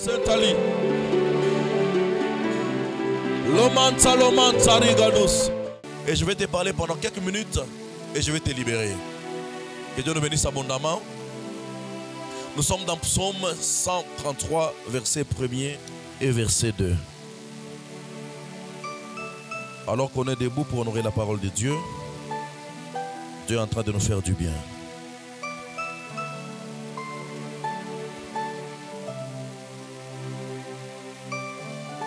Saint-Ali. Loman Riganus. Et je vais te parler pendant quelques minutes et je vais te libérer. Que Dieu nous bénisse abondamment. Nous sommes dans Psaume 133, verset 1er et verset 2. Alors qu'on est debout pour honorer la parole de Dieu, Dieu est en train de nous faire du bien.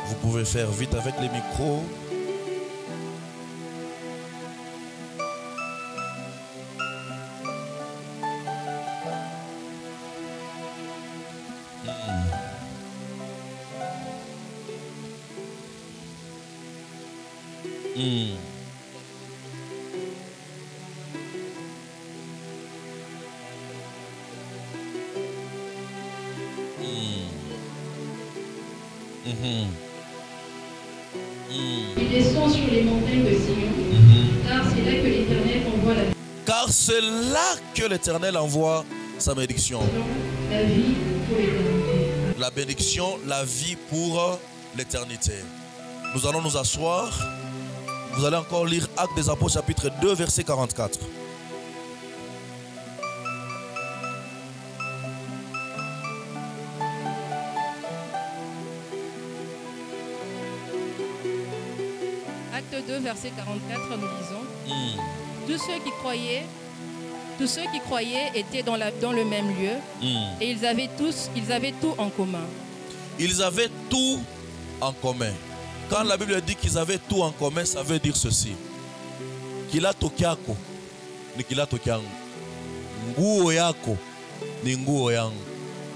Vous pouvez faire vite avec les micros. Ils descendent sur les montagnes de Sion, car c'est là que l'Éternel envoie la Car c'est là que l'Éternel envoie sa bénédiction. vie pour l'éternité. La bénédiction, la vie pour l'éternité. Nous allons nous asseoir. Vous allez encore lire Actes des Apôtres chapitre 2 verset 44. Acte 2, verset 44, nous lisons. Tous ceux qui croyaient étaient dans le même lieu et ils avaient tout en commun. Ils avaient tout en commun. Quand la Bible dit qu'ils avaient tout en commun, ça veut dire ceci. Kila tokiako ni kila tokiangu. Nguo yako ni nguo yangu.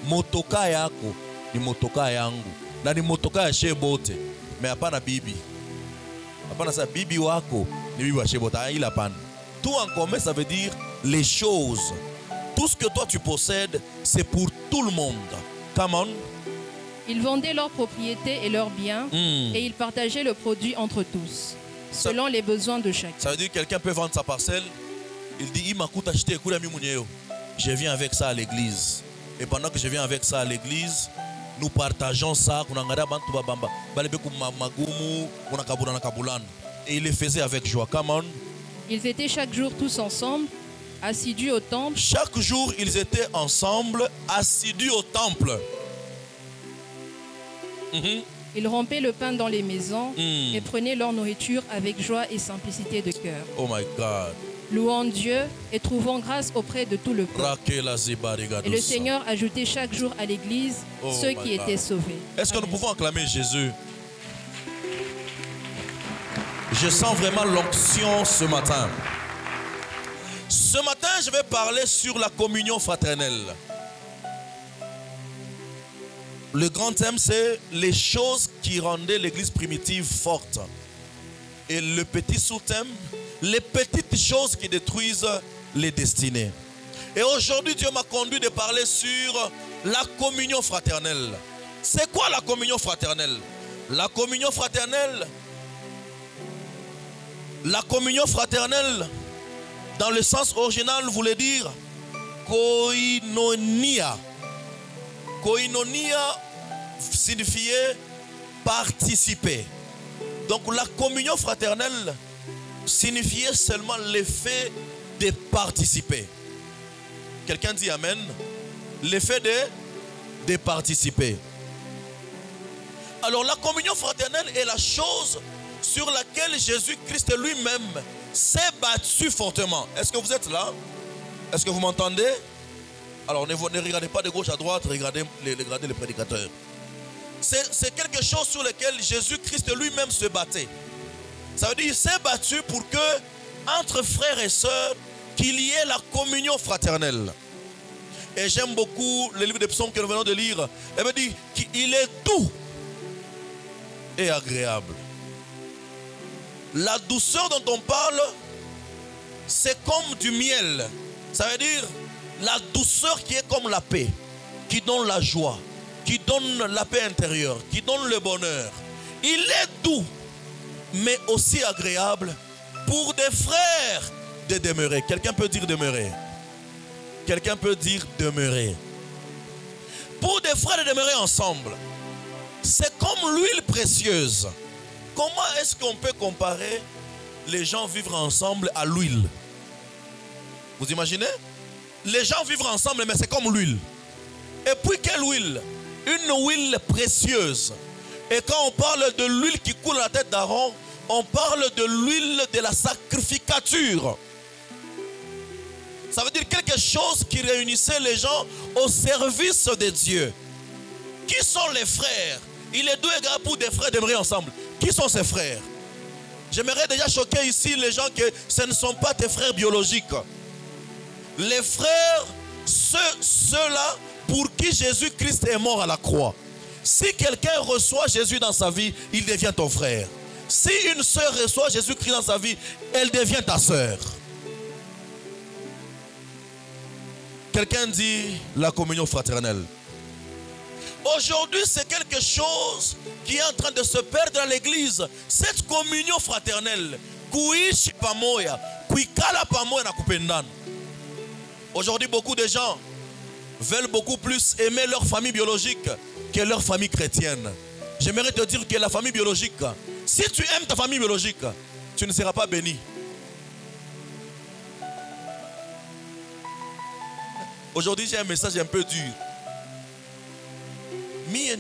Motoka yako ni motoka yangu. Na ni motoka ya shebote. Mais hapana bibi. Hapana sa bibi wako ni bibi wa shebote. Il hapana. Tout en commun, ça veut dire les choses. Tout ce que toi tu possèdes, c'est pour tout le monde. Come on. Ils vendaient leurs propriétés et leurs biens et ils partageaient le produit entre tous, selon les besoins de chacun. Ça veut dire que quelqu'un peut vendre sa parcelle. Il dit, je viens avec ça à l'église. Et pendant que je viens avec ça à l'église, nous partageons ça. Et il le faisait avec joie. Come on. Ils étaient chaque jour tous ensemble, assidus au temple. Chaque jour, ils étaient ensemble, assidus au temple. Ils rompaient le pain dans les maisons et prenaient leur nourriture avec joie et simplicité de cœur. Oh my God. Louant Dieu et trouvant grâce auprès de tout le peuple. Et le Seigneur ajoutait chaque jour à l'église ceux qui étaient sauvés. Est-ce que nous pouvons acclamer Jésus? Je sens vraiment l'onction ce matin. Ce matin, je vais parler sur la communion fraternelle. Le grand thème, c'est les choses qui rendaient l'église primitive forte. Et le petit sous-thème, les petites choses qui détruisent les destinées. Et aujourd'hui, Dieu m'a conduit de parler sur la communion fraternelle. C'est quoi la communion fraternelle? La communion fraternelle, dans le sens original, voulait dire koinonia. Koinonia signifiait participer. Donc la communion fraternelle signifiait seulement l'effet de participer. Quelqu'un dit Amen. L'effet de participer. Alors la communion fraternelle est la chose sur laquelle Jésus-Christ lui-même s'est battu fortement. Est-ce que vous êtes là? Est-ce que vous m'entendez? Alors ne regardez pas de gauche à droite, regardez les prédicateurs. C'est quelque chose sur lequel Jésus-Christ lui-même se battait. Ça veut dire qu'il s'est battu pour que, entre frères et sœurs, qu'il y ait la communion fraternelle. Et j'aime beaucoup le livre des psaumes que nous venons de lire. Elle me dit qu'il est doux et agréable. La douceur dont on parle, c'est comme du miel. Ça veut dire la douceur qui est comme la paix, qui donne la joie, qui donne la paix intérieure, qui donne le bonheur. Il est doux, mais aussi agréable pour des frères de demeurer. Quelqu'un peut dire demeurer. Quelqu'un peut dire demeurer. pour des frères de demeurer ensemble. C'est comme l'huile précieuse. Comment est-ce qu'on peut comparer les gens vivre ensemble à l'huile? Vous imaginez? Les gens vivent ensemble, mais c'est comme l'huile. Et puis quelle huile? Une huile précieuse. Et quand on parle de l'huile qui coule à la tête d'Aaron, on parle de l'huile de la sacrificature. Ça veut dire quelque chose qui réunissait les gens au service de Dieu. Qui sont les frères? Il est 2 égard pour des frères demeurer ensemble. Qui sont ces frères? J'aimerais déjà choquer ici les gens que ce ne sont pas tes frères biologiques. Les frères, ceux-là pour qui Jésus-Christ est mort à la croix. Si quelqu'un reçoit Jésus dans sa vie, il devient ton frère. Si une sœur reçoit Jésus-Christ dans sa vie, elle devient ta sœur. Quelqu'un dit la communion fraternelle. Aujourd'hui, c'est quelque chose qui est en train de se perdre dans l'église. Cette communion fraternelle. Aujourd'hui, beaucoup de gens veulent beaucoup plus aimer leur famille biologique que leur famille chrétienne. J'aimerais te dire que la famille biologique, si tu aimes ta famille biologique, tu ne seras pas béni. Aujourd'hui, j'ai un message un peu dur. Mais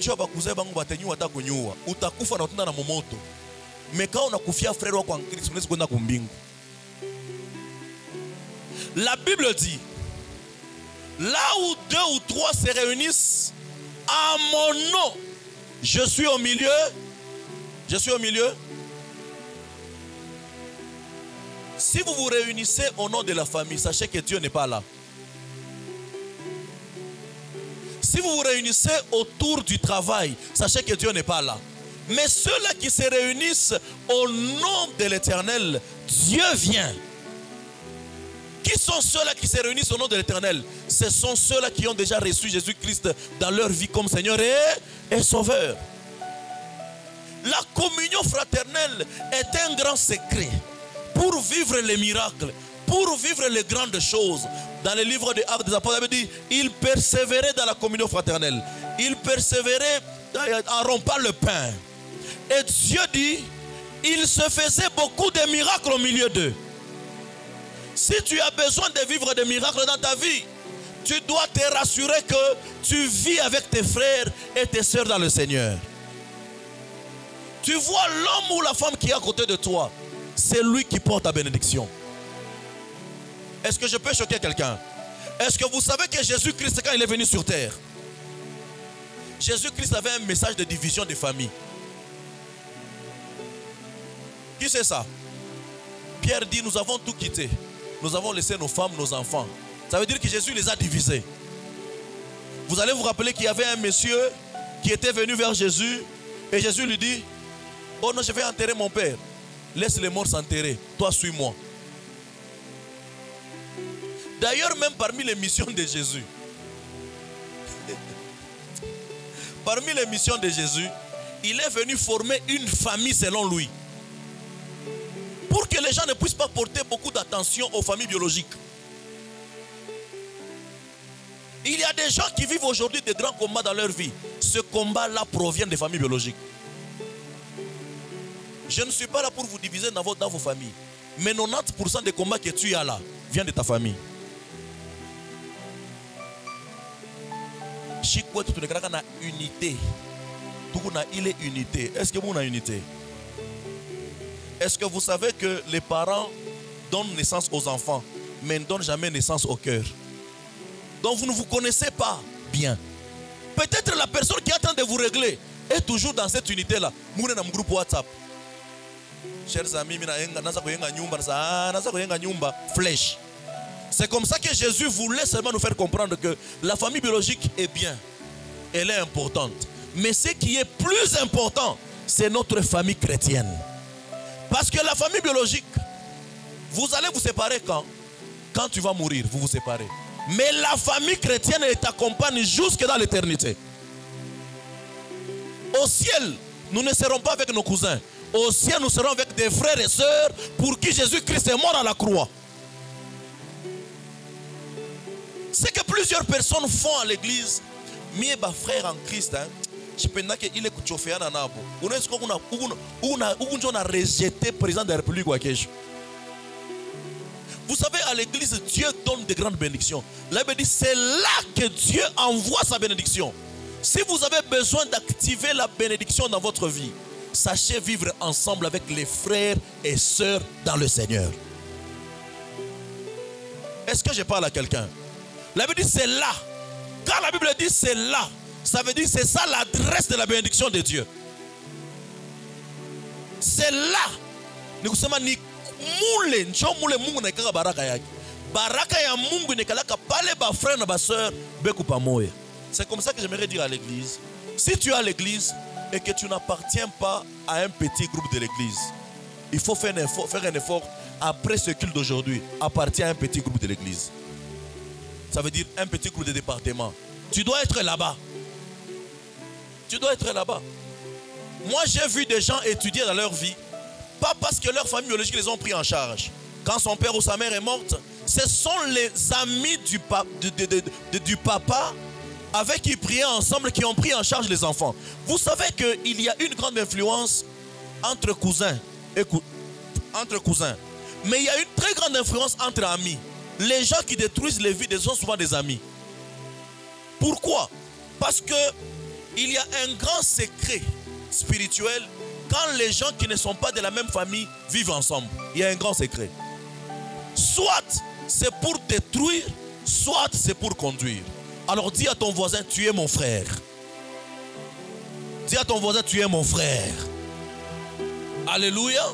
quand on a confié à frère en Christ, on a kumbingu. La Bible dit, là où 2 ou 3 se réunissent à mon nom, je suis au milieu. Je suis au milieu. Si vous vous réunissez au nom de la famille, sachez que Dieu n'est pas là. Si vous vous réunissez autour du travail, sachez que Dieu n'est pas là. Mais ceux-là qui se réunissent au nom de l'Éternel, Dieu vient. Qui sont ceux-là qui se réunissent au nom de l'Éternel? Ce sont ceux-là qui ont déjà reçu Jésus-Christ dans leur vie comme Seigneur et Sauveur. La communion fraternelle est un grand secret pour vivre les miracles, pour vivre les grandes choses. Dans le livre des Actes des Apôtres, il dit, il persévérait dans la communion fraternelle. Il persévérait en rompant le pain. Et Dieu dit, il se faisait beaucoup de miracles au milieu d'eux. Si tu as besoin de vivre des miracles dans ta vie, tu dois te rassurer que tu vis avec tes frères et tes sœurs dans le Seigneur. Tu vois l'homme ou la femme qui est à côté de toi, c'est lui qui porte ta bénédiction. Est-ce que je peux choquer quelqu'un? Est-ce que vous savez que Jésus-Christ, quand il est venu sur terre, Jésus-Christ avait un message de division des familles. Qui c'est ça? Pierre dit, nous avons tout quitté. Nous avons laissé nos femmes, nos enfants. Ça veut dire que Jésus les a divisés. Vous allez vous rappeler qu'il y avait un monsieur qui était venu vers Jésus et Jésus lui dit, oh non, je vais enterrer mon père. Laisse les morts s'enterrer. Toi, suis-moi. D'ailleurs, même parmi les missions de Jésus, parmi les missions de Jésus, il est venu former une famille selon lui. Pour que les gens ne puissent pas porter beaucoup d'attention aux familles biologiques. Il y a des gens qui vivent aujourd'hui de grands combats dans leur vie. Ce combat-là provient des familles biologiques. Je ne suis pas là pour vous diviser dans vos familles. Mais 90% des combats que tu as là viennent de ta famille. Unité. Il est unité. Est-ce que vous avez unité? Est-ce que vous savez que les parents donnent naissance aux enfants, mais ne donnent jamais naissance au cœur? Donc vous ne vous connaissez pas bien. Peut-être la personne qui est en train de vous régler est toujours dans cette unité-là. Vous êtes dans un groupe WhatsApp. Chers amis, flèche. C'est comme ça que Jésus voulait seulement nous faire comprendre que la famille biologique est bien. Elle est importante. Mais ce qui est plus important, c'est notre famille chrétienne. Parce que la famille biologique, vous allez vous séparer quand? Quand tu vas mourir, vous vous séparez. Mais la famille chrétienne, elle t'accompagne jusque dans l'éternité. Au ciel, nous ne serons pas avec nos cousins. Au ciel, nous serons avec des frères et sœurs pour qui Jésus-Christ est mort à la croix. Ce que plusieurs personnes font à l'église, Mie ba frère en Christ, hein, je pense qu'il est chauffé à Nabo. On est-ce qu'on a rejeté le président de la République ou à quelque chose. Vous savez, à l'église, Dieu donne de grandes bénédictions. La Bible dit, c'est là que Dieu envoie sa bénédiction. Si vous avez besoin d'activer la bénédiction dans votre vie, sachez vivre ensemble avec les frères et sœurs dans le Seigneur. Est-ce que je parle à quelqu'un? La Bible dit, c'est là. Quand la Bible dit c'est là, ça veut dire que c'est ça l'adresse de la bénédiction de Dieu. C'est là. Nous sommes moule, nchomule Mungu na ikaka baraka yake. Baraka ya Mungu nekalaka pale ba frère na ba sœur beku pamoya. C'est comme ça que j'aimerais dire à l'église. Si tu es à l'église et que tu n'appartiens pas à un petit groupe de l'église, il faut faire un effort après ce culte d'aujourd'hui, appartiens à un petit groupe de l'église. Ça veut dire un petit groupe de département. Tu dois être là-bas. Tu dois être là-bas. Moi, j'ai vu des gens étudier dans leur vie. Pas parce que leur famille biologique les ont pris en charge. Quand son père ou sa mère est morte, ce sont les amis du papa avec qui ils priaient ensemble qui ont pris en charge les enfants. Vous savez qu'il y a une grande influence entre cousins. Mais il y a une très grande influence entre amis. Les gens qui détruisent les vies sont souvent des amis. Pourquoi? Parce qu'il y a un grand secret spirituel quand les gens qui ne sont pas de la même famille vivent ensemble. Il y a un grand secret. Soit c'est pour détruire, soit c'est pour conduire. Alors dis à ton voisin, tu es mon frère. Dis à ton voisin, tu es mon frère. Alléluia.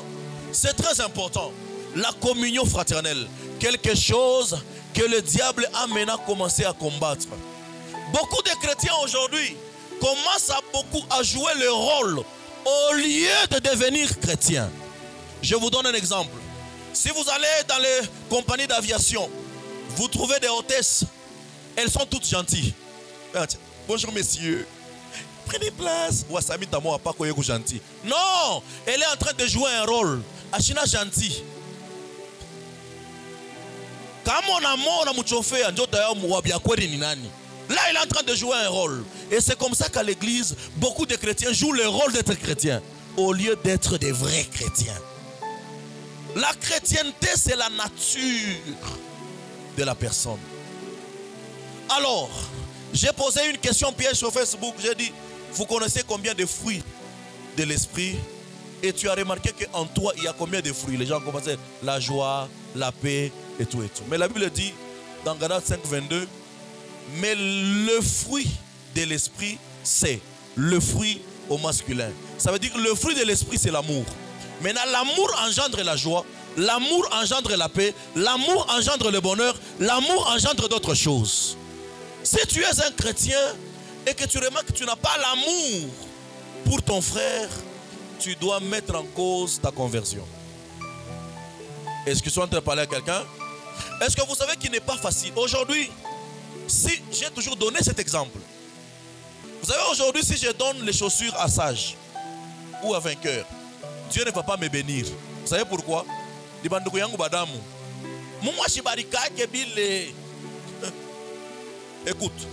C'est très important. La communion fraternelle. Quelque chose que le diable a maintenant commencé à combattre. Beaucoup de chrétiens aujourd'hui commencent à jouer le rôle au lieu de devenir chrétiens. Je vous donne un exemple. Si vous allez dans les compagnies d'aviation, vous trouvez des hôtesses. Elles sont toutes gentilles. Bonjour messieurs. Prenez place. Wassami Tamo a pas koyeko gentil. Non, elle est en train de jouer un rôle. Achina gentil. Quand mon amour a mouchofé, là, il est en train de jouer un rôle. Et c'est comme ça qu'à l'église, beaucoup de chrétiens jouent le rôle d'être chrétiens au lieu d'être des vrais chrétiens. La chrétienté, c'est la nature de la personne. Alors, j'ai posé une question piège sur Facebook. J'ai dit, vous connaissez combien de fruits de l'esprit? Et tu as remarqué qu'en toi, il y a combien de fruits? Les gens commençaient la joie, la paix et tout et tout. Mais la Bible dit, dans Galates 5, 22, mais le fruit de l'esprit, c'est le fruit au masculin. Ça veut dire que le fruit de l'esprit, c'est l'amour. Maintenant, l'amour engendre la joie, l'amour engendre la paix, l'amour engendre le bonheur, l'amour engendre d'autres choses. Si tu es un chrétien et que tu remarques que tu n'as pas l'amour pour ton frère, tu dois mettre en cause ta conversion. Est-ce que je suis en train de parler à quelqu'un? Est-ce que vous savez qu'il n'est pas facile? Aujourd'hui, si j'ai toujours donné cet exemple. Vous savez, aujourd'hui, si je donne les chaussures à sage ou à vainqueur, Dieu ne va pas me bénir. Vous savez pourquoi? Écoute,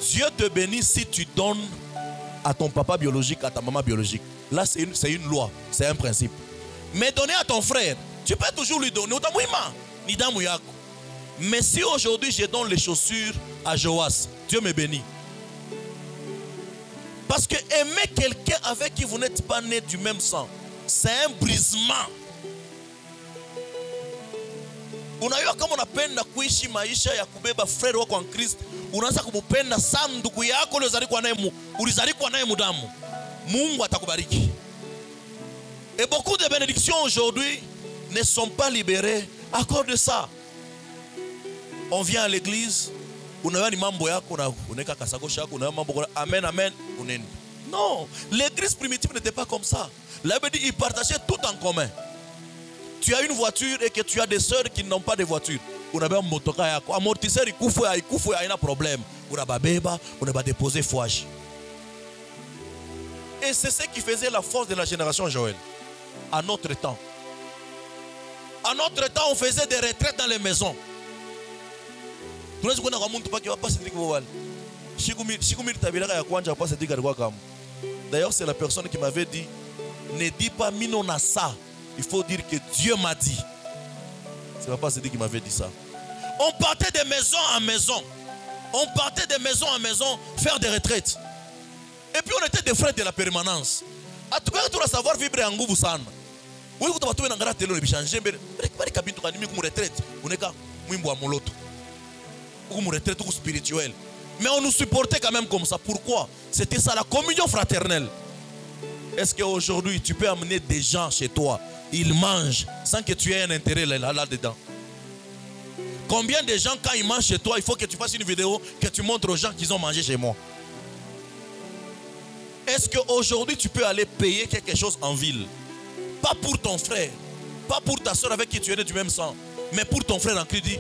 Dieu te bénit si tu donnes à ton papa biologique, à ta maman biologique. Là, c'est une loi, c'est un principe. Mais donner à ton frère, tu peux toujours lui donner. Mais si aujourd'hui je donne les chaussures à Joas, Dieu me bénit. Parce que aimer quelqu'un avec qui vous n'êtes pas né du même sang, c'est un brisement. Unajua kama unapenda kuishi maisha ya kubeba frère wako en Christ, unaanza kumupenda sana ndugu yako ulizalikuwa naye mudamu. Mungu atakubariki. Et beaucoup de bénédictions aujourd'hui ne sont pas libérées à cause de ça. On vient à l'église, unawani mambo yako na uneka kasakosha yako na mambo amen amen uneni. Non, l'église primitive n'était pas comme ça. La Bible dit ils partageaient tout en commun. Tu as une voiture et que tu as des sœurs qui n'ont pas de voiture. Unabeba motoka yako, amortisseur ikufu haina problème. Unababeba, unaba déposer fouage. Et c'est ce qui faisait la force de la génération Joël. À notre temps. À notre temps, on faisait des retraites dans les maisons. D'ailleurs, c'est la personne qui m'avait dit, ne dis pas Minonasa, il faut dire que Dieu m'a dit. C'est papa Cédric qui m'avait dit ça. On partait de maison en maison. On partait de maison en maison faire des retraites. Et puis on était des frères de la permanence. À tout cas, tu dois savoir vibrer en goût sana. Oui, vous devez avoir télé le bichanger, mais les cabines tu as mis comme retraite. On est quand mwimbo amoloto. Comme retraite ou spirituelle. Mais on nous supportait quand même comme ça. Pourquoi? C'était ça la communion fraternelle. Est-ce qu'aujourd'hui tu peux amener des gens chez toi, ils mangent sans que tu aies un intérêt là-dedans? Combien de gens, quand ils mangent chez toi, il faut que tu fasses une vidéo, que tu montres aux gens qu'ils ont mangé chez moi? Est-ce qu'aujourd'hui tu peux aller payer quelque chose en ville? Pas pour ton frère, pas pour ta soeur avec qui tu es né du même sang, mais pour ton frère en crédit.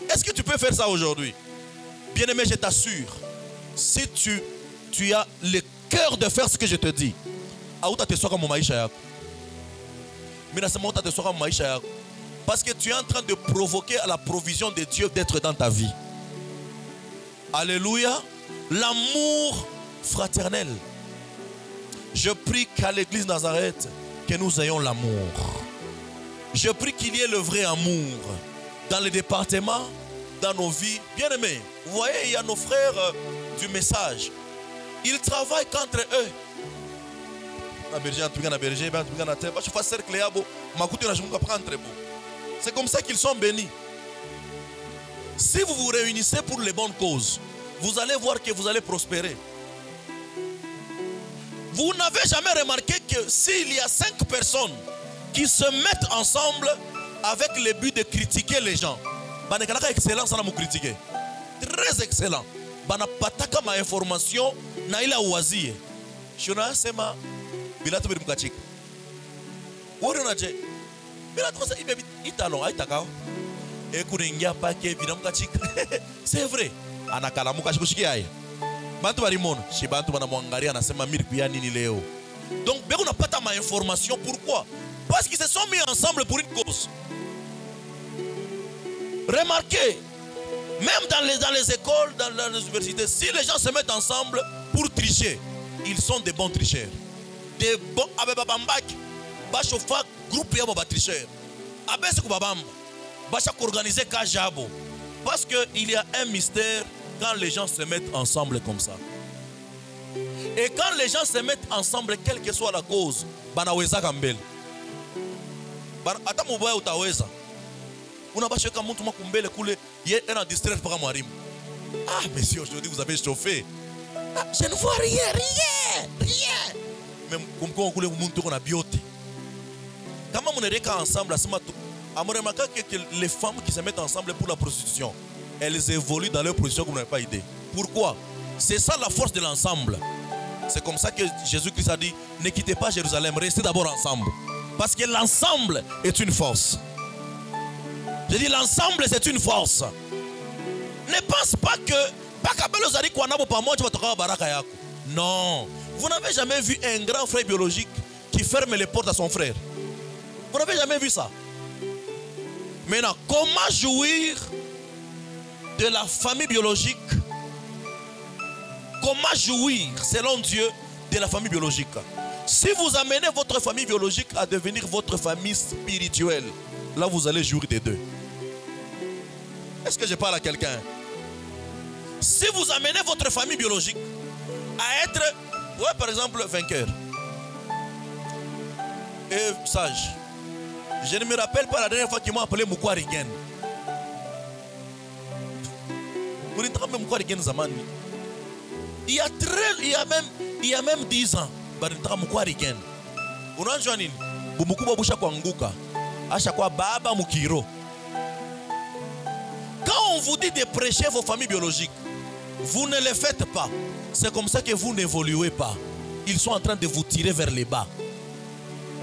Est-ce que tu peux faire ça aujourd'hui? Bien-aimé, je t'assure, si tu as le cœur de faire ce que je te dis, parce que tu es en train de provoquer à la provision de Dieu d'être dans ta vie. Alléluia. L'amour fraternel. Je prie qu'à l'église Nazareth, que nous ayons l'amour. Je prie qu'il y ait le vrai amour dans les départements, dans nos vies. Bien aimés, vous voyez, il y a nos frères du message. Ils travaillent qu'entre eux. C'est comme ça qu'ils sont bénis. Si vous vous réunissez pour les bonnes causes, vous allez voir que vous allez prospérer. Vous n'avez jamais remarqué que s'il y a 5 personnes qui se mettent ensemble avec le but de critiquer les gens, excellent, ça critiquer. Très excellent. Bana pataka ma information na ila uwazie. Shona sema bilato bilimkachika. Wori unaje? Bilato sasa ibe italo aitakao. Ekuringia pake bilimkachika. C'est vrai. Anakalamuka shikushikia haya. Bantu barimona, shi bantu banamwangalia anasema mimi pia nini leo. Donc beko napata ma information, pourquoi? Parce qu'ils se sont mis ensemble pour une cause. Remarquez, même dans les écoles, dans les universités, si les gens se mettent ensemble pour tricher, ils sont des bons tricheurs. Des bons abebabambak, bachofa groupe yabo ba tricheurs. Abese kubabamba, bachak organiser kajabo. Parce qu'il y a un mystère quand les gens se mettent ensemble comme ça. Et quand les gens se mettent ensemble, quelle que soit la cause, banaweza kambele. Ata mubaya utaweza. Unabasheka mtu makumbele kule, yeye est distrait par mwalimu. Ah, monsieur, aujourd'hui vous avez chauffé. Ah, je ne vois rien. Même comme quand on kule mtu kona biote. Kama mnereka ensemble asema tu. Amouremaka que les femmes qui se mettent ensemble pour la prostitution, elles évoluent dans leur prostitution comme vous n'avez pas idée. Pourquoi? C'est ça la force de l'ensemble. C'est comme ça que Jésus-Christ a dit, ne quittez pas Jérusalem, restez d'abord ensemble. Parce que l'ensemble est une force. Je dis l'ensemble c'est une force. Ne pense pas que non. Vous n'avez jamais vu un grand frère biologique qui ferme les portes à son frère. Vous n'avez jamais vu ça. Maintenant, comment jouir de la famille biologique? Comment jouir, selon Dieu, de la famille biologique? Si vous amenez votre famille biologique à devenir votre famille spirituelle, là vous allez jouir des deux. Est-ce que je parle à quelqu'un? Si vous amenez votre famille biologique à être, ouais, par exemple, vainqueur et sage. Je ne me rappelle pas la dernière fois qu'ils m'ont appelé Moukwarigen. Il y a même 10 ans. Quand on vous dit de prêcher vos familles biologiques, vous ne le faites pas. C'est comme ça que vous n'évoluez pas. Ils sont en train de vous tirer vers les bas.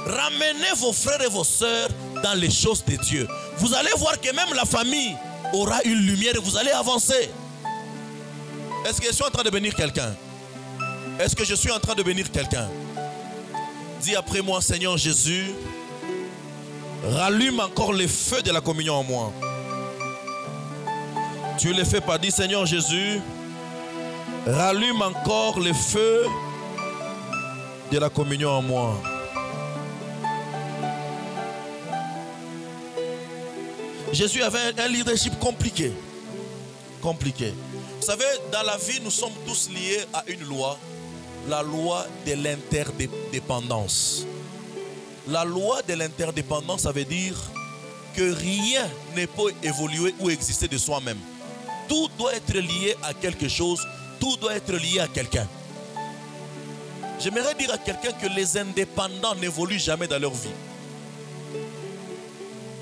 Ramenez vos frères et vos sœurs dans les choses de Dieu. Vous allez voir que même la famille aura une lumière et vous allez avancer. Est-ce que je suis en train de bénir quelqu'un? Est-ce que je suis en train de bénir quelqu'un? Dis après moi, Seigneur Jésus, Rallume encore le feu de la communion en moi. Tu le fais pas, dis Seigneur Jésus, rallume encore le feu de la communion en moi. Jésus avait un leadership compliqué. Compliqué. Vous savez, dans la vie, nous sommes tous liés à une loi. La loi de l'interdépendance. La loi de l'interdépendance, ça veut dire que rien ne peut évoluer ou exister de soi-même. Tout doit être lié à quelque chose. Tout doit être lié à quelqu'un. J'aimerais dire à quelqu'un que les indépendants n'évoluent jamais dans leur vie.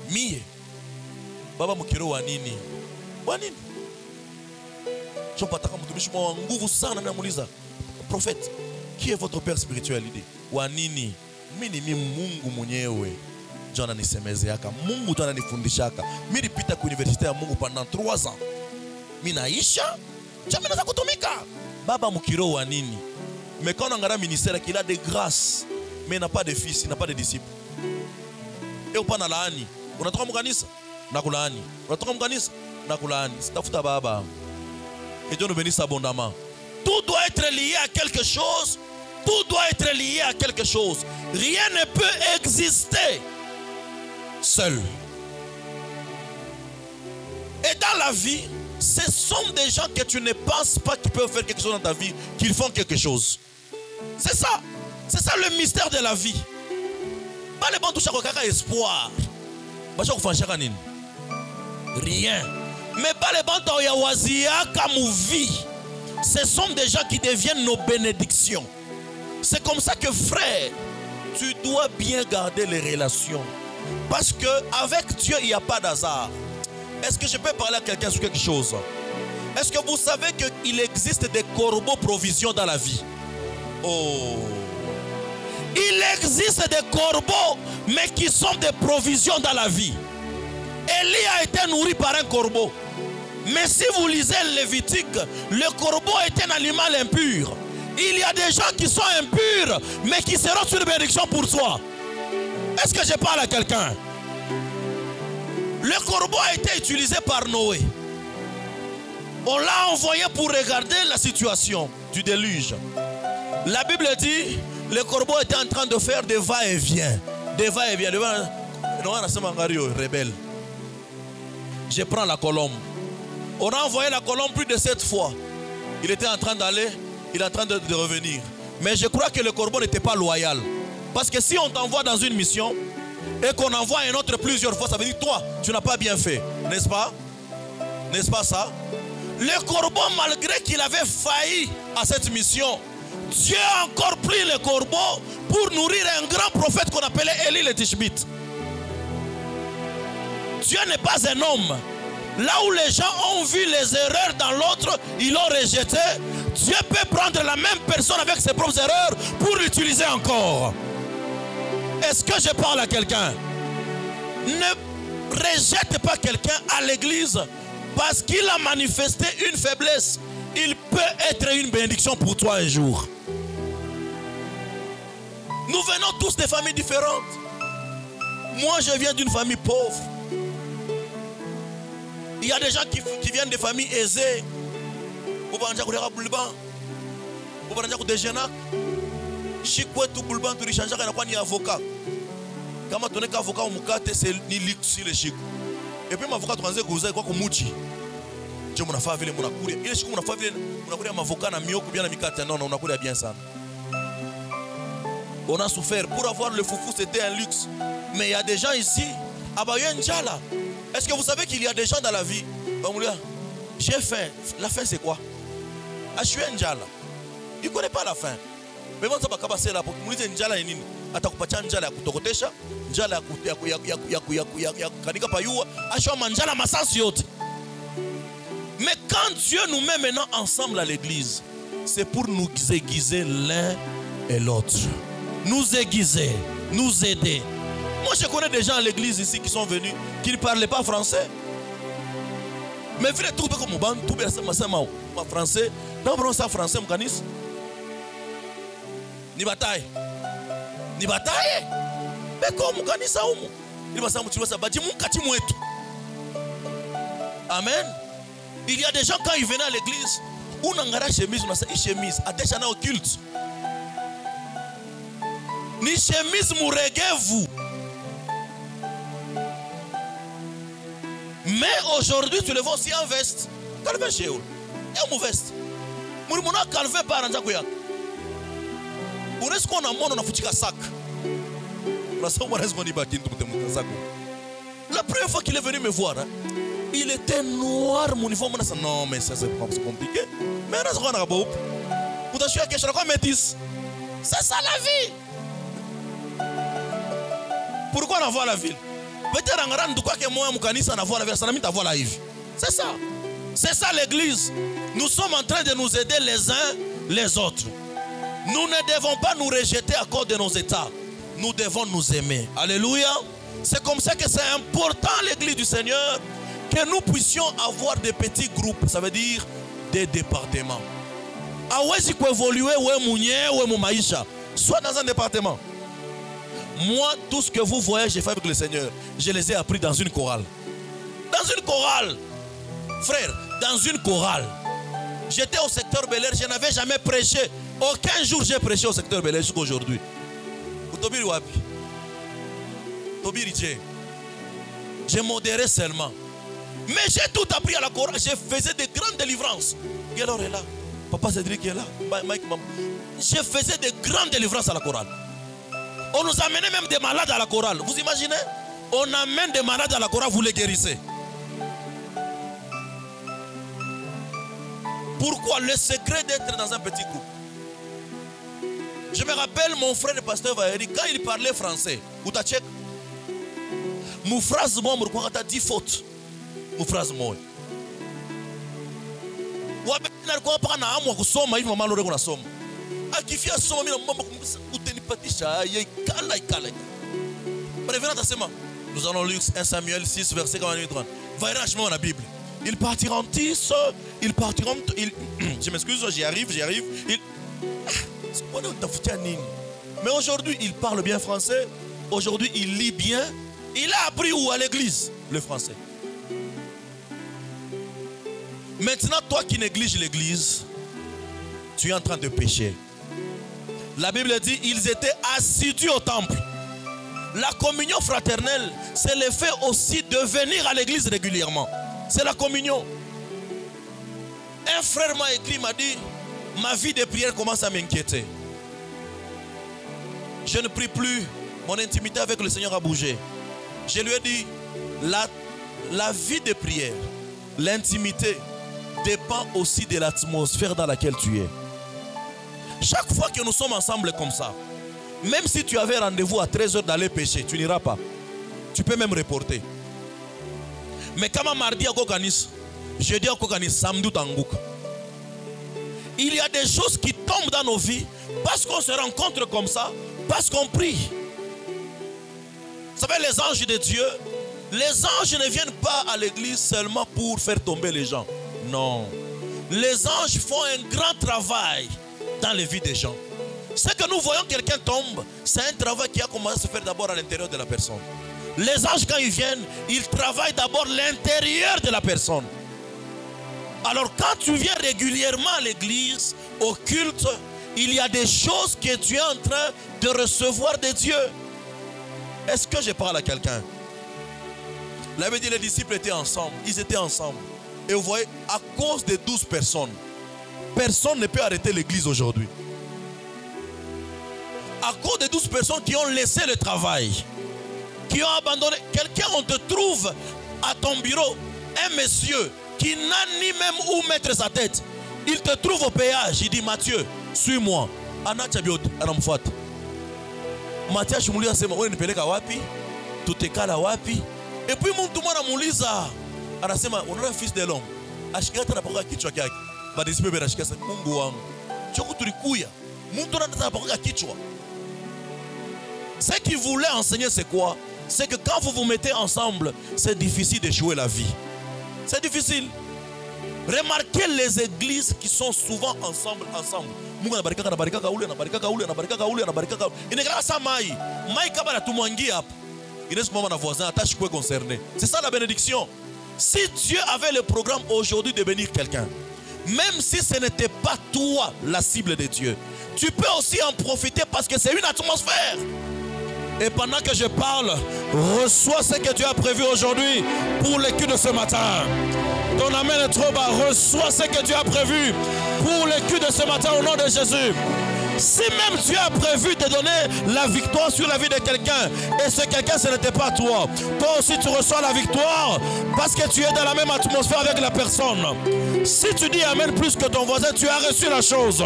Mie. Baba mukiro wanini. Wanini. Je pataka mtumishi mwa nguvu sana na muuliza. Prophète, qui est votre père spirituel? Wanini. Mimi ni Mungu mwenyewe. Jana nisemezeaka. Mungu tu ananifundishaka. Mimi nilipita kwa universite ya Mungu pendant 3 ans. Mimi naisha, jamais naza kutumika. Baba mukiro wanini. Mais quand on regarde le ministère qu'il a des grâces, mais il n'a pas de fils, il n'a pas de disciples. Et au pana laani, on a trois muganisa, nakulaani. On a trois muganisa, nakulaani. C'est tafuta baba. Et Dieu nous bénisse abondamment. Tout doit être lié à quelque chose. Tout doit être lié à quelque chose. Rien ne peut exister seul. Et dans la vie, ce sont des gens que tu ne penses pas qu'ils peuvent faire quelque chose dans ta vie, qu'ils font quelque chose. C'est ça. C'est ça le mystère de la vie. Pas les bons touches à espoir. Rien. Mais pas les bons comme vie. Ce sont des gens qui deviennent nos bénédictions. C'est comme ça que frère, tu dois bien garder les relations. Parce qu'avec Dieu, il n'y a pas d'hasard. Est-ce que je peux parler à quelqu'un sur quelque chose? Est-ce que vous savez qu'il existe des corbeaux provisions dans la vie? Oh! Il existe des corbeaux, mais qui sont des provisions dans la vie. Élie a été nourri par un corbeau. Mais si vous lisez Lévitique, le corbeau est un animal impur. Il y a des gens qui sont impurs, mais qui seront sur une bénédiction pour soi. Est-ce que je parle à quelqu'un? Le corbeau a été utilisé par Noé. On l'a envoyé pour regarder la situation du déluge. La Bible dit, le corbeau était en train de faire des va-et-vient. Des va-et-vient. Rebelle. Je prends la colombe. On a envoyé la colombe plus de 7 fois. Il était en train d'aller, il est en train de revenir. Mais je crois que le corbeau n'était pas loyal. Parce que si on t'envoie dans une mission et qu'on envoie un autre plusieurs fois, ça veut dire toi, tu n'as pas bien fait. N'est-ce pas? N'est-ce pas ça? Le corbeau, malgré qu'il avait failli à cette mission, Dieu a encore pris le corbeau pour nourrir un grand prophète qu'on appelait Élie le Tishbite. Dieu n'est pas un homme. Là où les gens ont vu les erreurs dans l'autre, ils l'ont rejeté. Dieu peut prendre la même personne avec ses propres erreurs pour l'utiliser encore. Est-ce que je parle à quelqu'un? Ne rejette pas quelqu'un à l'église parce qu'il a manifesté une faiblesse. Il peut être une bénédiction pour toi un jour. Nous venons tous de familles différentes. Moi, je viens d'une famille pauvre. Il y a des gens qui viennent de familles aisées. Avocat. Kama toneka avocat umukate c'est ni liksi le chic. Et puis avocat tuanze kuuza kwa kumuchi. Je mnafaa vile mnakulia. Ile siku mnafaa vile mnakulia avocat na mioko bien na mikate non unakulia bien sana. On a souffert pour avoir le foufou, c'était un luxe. Mais il y a des gens ici abayenjala. Est-ce que vous savez qu'il y a des gens dans la vie? J'ai faim. La faim c'est quoi? Je suis un njala. Il ne connaît pas la faim. Mais bon, ça va passer là pour que vous disiez njala et nini. Atakupatia njala ya kutokotesha, njala ya kanika payua, ashoma njala masansi yote. Mais quand Dieu nous met maintenant ensemble à l'église, c'est pour nous aiguiser l'un et l'autre. Nous aiguiser, nous aider. Moi je connais des gens à l'église ici qui sont venus, qui ne parlaient pas français. Mais vu tout comme moi, tout bien ma français, non non ça français mon canis. Ni bataille. Ni bataille. Mais comme mon canis ça ou Amen. Il y a des gens quand ils venaient à l'église, on a une chemise, on a une chemise, à des gens occultes. Ni chemise vous. Mais aujourd'hui, tu le vois aussi en veste. Calvin chez eux. Il y a une veste. Mourmouna calvin par un zakoya. Pour est-ce qu'on a mon on a foutu un sac. La première fois qu'il est venu me voir, hein, il était noir, mon uniforme. Non, mais ça c'est compliqué. Mais on a ce qu'on a beau. Vous avez quelque chose comme métis. C'est ça la vie. Pourquoi on voit la ville? Peut-être en rang de quoi que moi, Moukanissa, on voit la ville, ça n'a mis ta voix live. C'est ça. C'est ça l'église. Nous sommes en train de nous aider les uns les autres. Nous ne devons pas nous rejeter à cause de nos états. Nous devons nous aimer. Alléluia. C'est comme ça que c'est important, l'église du Seigneur, que nous puissions avoir des petits groupes. Ça veut dire des départements. Awezi ko évoluer ou mounye ou moumaïcha. Soit dans un département. Moi, tout ce que vous voyez, j'ai fait avec le Seigneur. Je les ai appris dans une chorale. Dans une chorale. Frère, dans une chorale. J'étais au secteur Bel Air, je n'avais jamais prêché. Aucun jour j'ai prêché au secteur Bel Air jusqu'à aujourd'hui. J'ai modéré seulement. Mais j'ai tout appris à la chorale. Je faisais de grandes délivrances. Guélor est là. Papa Cédric est là. Mike, maman. Je faisais de grandes délivrances à la chorale. On nous amenait même des malades à la chorale. Vous imaginez? On amène des malades à la chorale, vous les guérissez. Pourquoi? Le secret d'être dans un petit groupe. Je me rappelle mon frère le pasteur Valérie, quand il parlait français, ou ta tchèque, mon phrase moi, quand tu as 10 fautes, mon phrase moi. Ou bien, quand on prend un mot, on somme, il va mal au somme. A qui fait somme, il va mal au ténipatisha, il cala, il cala. Revenons à ce moment. Nous allons lire 1 Samuel 6, verset 30. Va rachement la Bible. Ils partiront tous, ils partiront. Je m'excuse, j'y arrive. Mais aujourd'hui, il parle bien français. Aujourd'hui, il lit bien. Il a appris où à l'église? Le français. Maintenant, toi qui négliges l'église, tu es en train de pécher. La Bible dit, ils étaient assidus au temple. La communion fraternelle, c'est le fait aussi de venir à l'église régulièrement. C'est la communion. Un frère m'a écrit, m'a dit, ma vie de prière commence à m'inquiéter. Je ne prie plus. Mon intimité avec le Seigneur a bougé. Je lui ai dit, la vie de prière, l'intimité dépend aussi de l'atmosphère dans laquelle tu es. Chaque fois que nous sommes ensemble comme ça, même si tu avais rendez-vous à 13h d'aller pécher, tu n'iras pas. Tu peux même reporter. Mais comme mardi à Kokanis, jeudi à Kokanis, samedi à Tangouk. Il y a des choses qui tombent dans nos vies parce qu'on se rencontre comme ça, parce qu'on prie. Vous savez, les anges de Dieu, les anges ne viennent pas à l'église seulement pour faire tomber les gens. Non. Les anges font un grand travail dans les vies des gens. C'est que nous voyons quelqu'un tombe, c'est un travail qui a commencé à se faire d'abord à l'intérieur de la personne. Les anges, quand ils viennent, ils travaillent d'abord l'intérieur de la personne. Alors quand tu viens régulièrement à l'église, au culte, il y a des choses que tu es en train de recevoir de Dieu. Est-ce que je parle à quelqu'un? Là, il dit les disciples étaient ensemble, ils étaient ensemble. Et vous voyez, à cause de 12 personnes, personne ne peut arrêter l'église aujourd'hui. À cause de 12 personnes qui ont laissé le travail, qui ont abandonné. Quelqu'un, on te trouve à ton bureau, un monsieur qui n'a ni même où mettre sa tête. Il te trouve au péage, il dit Mathieu, suis-moi. Mathieu Shumulia sema wewe nipeleka wapi? Tutekala wapi? Et puis mtu mwana muuliza anasema unaona fils de l'homme. Ashikata anapoka kichwa chake. Badisipe berashika sasa Mungu wangu. Choko tulikuya. Mtu anapoka kichwa. Ce qu'il voulait enseigner c'est quoi? C'est que quand vous vous mettez ensemble, c'est difficile de jouer la vie. C'est difficile. Remarquez les églises qui sont souvent ensemble. Mungu anabarika ule. Inakaa sa mai. Mai kama natumwangia hapa. C'est ça la bénédiction. Si Dieu avait le programme aujourd'hui de bénir quelqu'un, même si ce n'était pas toi la cible de Dieu, tu peux aussi en profiter parce que c'est une atmosphère. Et pendant que je parle, reçois ce que Dieu a prévu aujourd'hui pour le culte de ce matin. Ton amen est trop bas. Reçois ce que Dieu a prévu pour le culte de ce matin au nom de Jésus. Si même Dieu a prévu de donner la victoire sur la vie de quelqu'un, et ce quelqu'un ce n'était pas toi, toi aussi tu reçois la victoire parce que tu es dans la même atmosphère avec la personne. Si tu dis amen plus que ton voisin, tu as reçu la chose.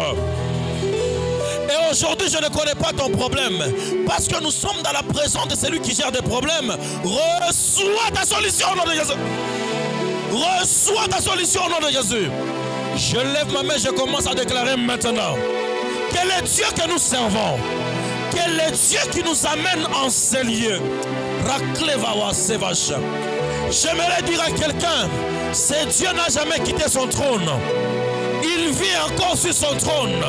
Et aujourd'hui, je ne connais pas ton problème. Parce que nous sommes dans la présence de celui qui gère des problèmes. Reçois ta solution au nom de Jésus. Reçois ta solution au nom de Jésus. Je lève ma main, je commence à déclarer maintenant. Quel est Dieu que nous servons? Quel est Dieu qui nous amène en ces lieux? J'aimerais dire à quelqu'un, c'est Dieu n'a jamais quitté son trône. Il vit encore sur son trône.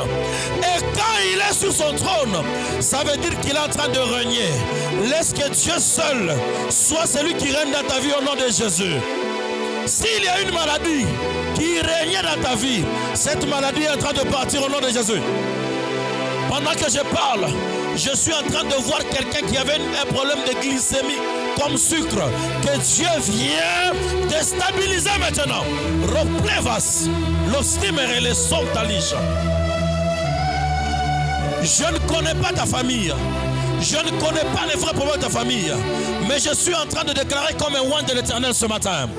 Et quand il est sur son trône, ça veut dire qu'il est en train de régner. Laisse que Dieu seul soit celui qui règne dans ta vie au nom de Jésus. S'il y a une maladie qui régnait dans ta vie, cette maladie est en train de partir au nom de Jésus. Pendant que je parle, je suis en train de voir quelqu'un qui avait un problème de glycémie comme sucre. Que Dieu vient déstabiliser maintenant. Replevas, l'ostimere les somtalish. Je ne connais pas ta famille. Je ne connais pas les vrais problèmes de ta famille. Mais je suis en train de déclarer comme un oint de l'Éternel ce matin.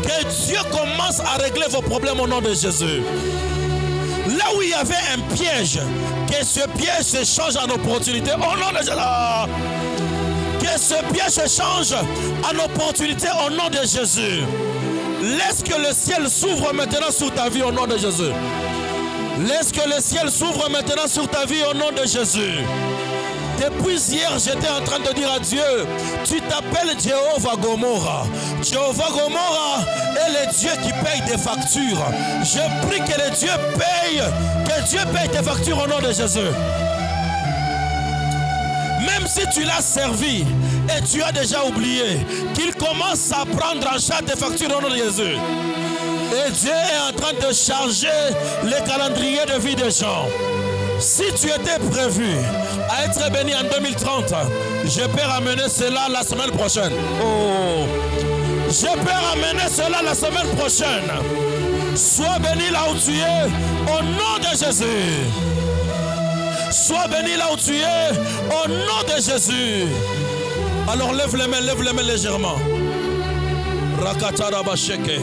Que Dieu commence à régler vos problèmes au nom de Jésus. Là où il y avait un piège, que ce piège se change en opportunité au nom de Jésus. Que ce piège se change en opportunité au nom de Jésus. Laisse que le ciel s'ouvre maintenant sur ta vie au nom de Jésus. Laisse que le ciel s'ouvre maintenant sur ta vie au nom de Jésus. Depuis hier, j'étais en train de dire à Dieu, tu t'appelles Jéhovah Gomorrah. Jéhovah Gomorrah est le Dieu qui paye des factures. Je prie que le Dieu paye tes factures au nom de Jésus. Même si tu l'as servi et tu as déjà oublié, qu'il commence à prendre en charge tes factures au nom de Jésus. Et Dieu est en train de charger le calendrier de vie des gens. Si tu étais prévu à être béni en 2030, je peux ramener cela la semaine prochaine. Oh, je peux ramener cela la semaine prochaine. Sois béni là où tu es, au nom de Jésus. Sois béni là où tu es, au nom de Jésus. Alors lève les mains légèrement. Rakatara Basheke.